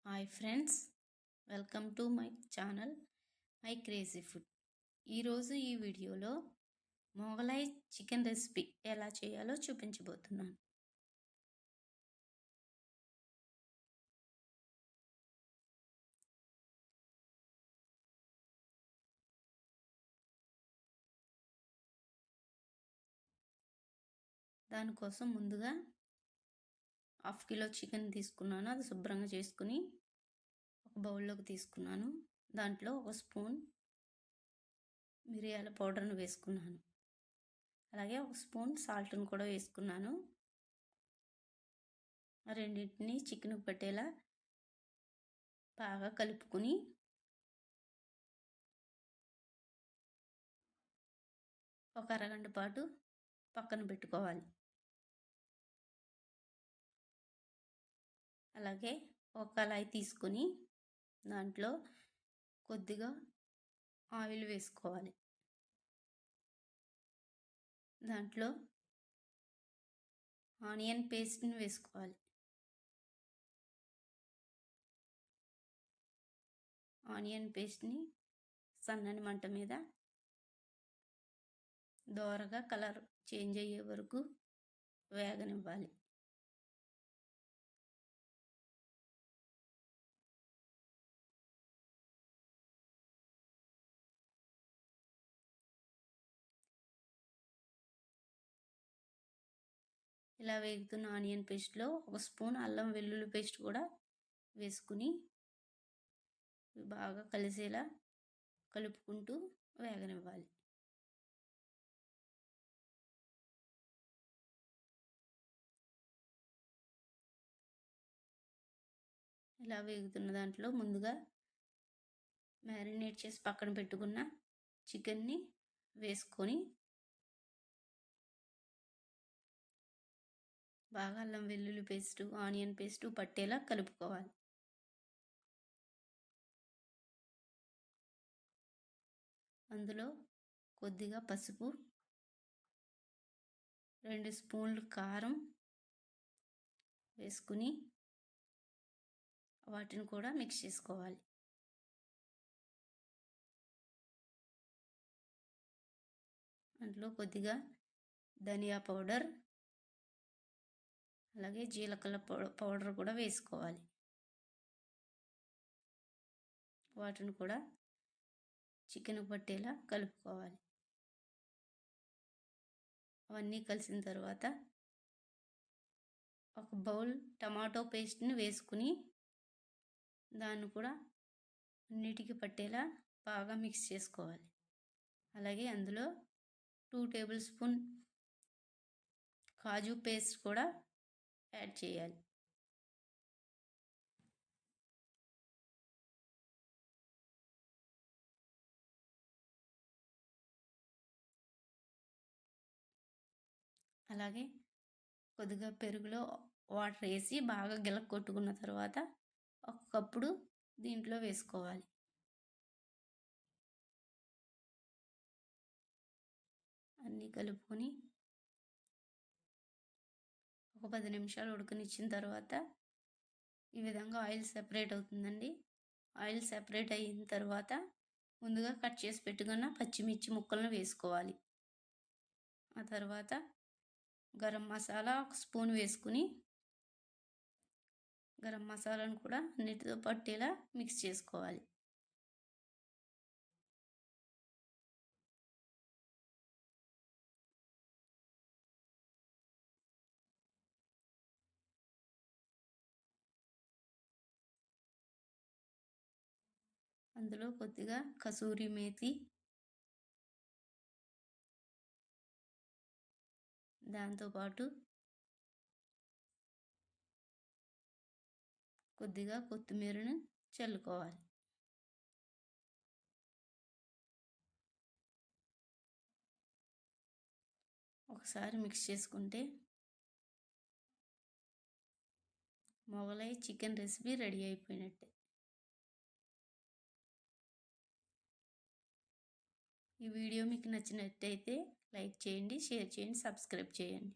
Hi friends, welcome to my channel my crazy food. ఈరోజు ఈ వీడియోలో మొగలాయ్ చికెన్ రెసిపీ ఎలా చేయాలో చూపించబోతున్నాను. దానికోసం ముందుగా హాఫ్ కిలో చికెన్ తీసుకున్నాను. అది శుభ్రంగా చేసుకుని ఒక బౌల్లోకి తీసుకున్నాను. దాంట్లో ఒక స్పూన్ మిరియాల పౌడర్ను వేసుకున్నాను. అలాగే ఒక స్పూన్ సాల్ట్ను కూడా వేసుకున్నాను. రెండింటిని చికెన్కి పట్టేలా బాగా కలుపుకుని ఒక అరగంట పాటు పక్కన పెట్టుకోవాలి. అలాగే ఒక కళాయి తీసుకుని దాంట్లో కొద్దిగా ఆయిల్ వేసుకోవాలి. దాంట్లో ఆనియన్ పేస్ట్ని వేసుకోవాలి. ఆనియన్ పేస్ట్ని సన్నని మంట మీద దోరగా కలర్ చేంజ్ అయ్యే వరకు వేగనివ్వాలి. ఇలా వేగుతున్న ఆనియన్ పేస్ట్లో ఒక స్పూన్ అల్లం వెల్లుల్లి పేస్ట్ కూడా వేసుకుని బాగా కలిసేలా కలుపుకుంటూ వేగనివ్వాలి. ఇలా వేగుతున్న దాంట్లో ముందుగా మ్యారినేట్ చేసి పక్కన పెట్టుకున్న చికెన్ని వేసుకొని బాగా అల్లం వెల్లుల్లి పేస్టు ఆనియన్ పేస్టు పట్టేలా కలుపుకోవాలి. అందులో కొద్దిగా పసుపు, 2 స్పూన్లు కారం వేసుకుని వాటిని కూడా మిక్స్ చేసుకోవాలి. అందులో కొద్దిగా ధనియా పౌడర్ అలాగే జీలకర్ర పౌడర్ కూడా వేసుకోవాలి. వాటిని కూడా చికెన్ పట్టేలా కలుపుకోవాలి. అవన్నీ కలిసిన తర్వాత ఒక బౌల్ టమాటో పేస్ట్ని వేసుకుని దాన్ని కూడా అన్నిటికీ పట్టేలా బాగా మిక్స్ చేసుకోవాలి. అలాగే అందులో 2 టేబుల్ స్పూన్ కాజు పేస్ట్ కూడా యాడ్ చేయాలి. అలాగే కొద్దిగా పెరుగులో వాటర్ వేసి బాగా గిలక కొట్టుకున్న తర్వాత ఒక కప్పుడు దీంట్లో వేసుకోవాలి. అన్నీ కలుపుకొని ఒక 10 నిమిషాలు ఉడకనిచ్చిన తర్వాత ఈ విధంగా ఆయిల్ సెపరేట్ అవుతుందండి. ఆయిల్ సెపరేట్ అయిన తర్వాత ముందుగా కట్ చేసి పెట్టుకున్న పచ్చిమిర్చి ముక్కలను వేసుకోవాలి. ఆ తర్వాత గరం మసాలా ఒక స్పూన్ వేసుకుని గరం మసాలాను కూడా అన్నిటితో పట్టేలా మిక్స్ చేసుకోవాలి. అందులో కొద్దిగా కసూరి మేతి, దాంతోపాటు కొద్దిగా కొత్తిమీరను చల్లుకోవాలి. ఒకసారి మిక్స్ చేసుకుంటే మొగలాయ్ చికెన్ రెసిపీ రెడీ అయిపోయినట్టే. ఈ వీడియో మీకు నచ్చినట్టయితే లైక్ చేయండి, షేర్ చేయండి, సబ్స్క్రైబ్ చేయండి.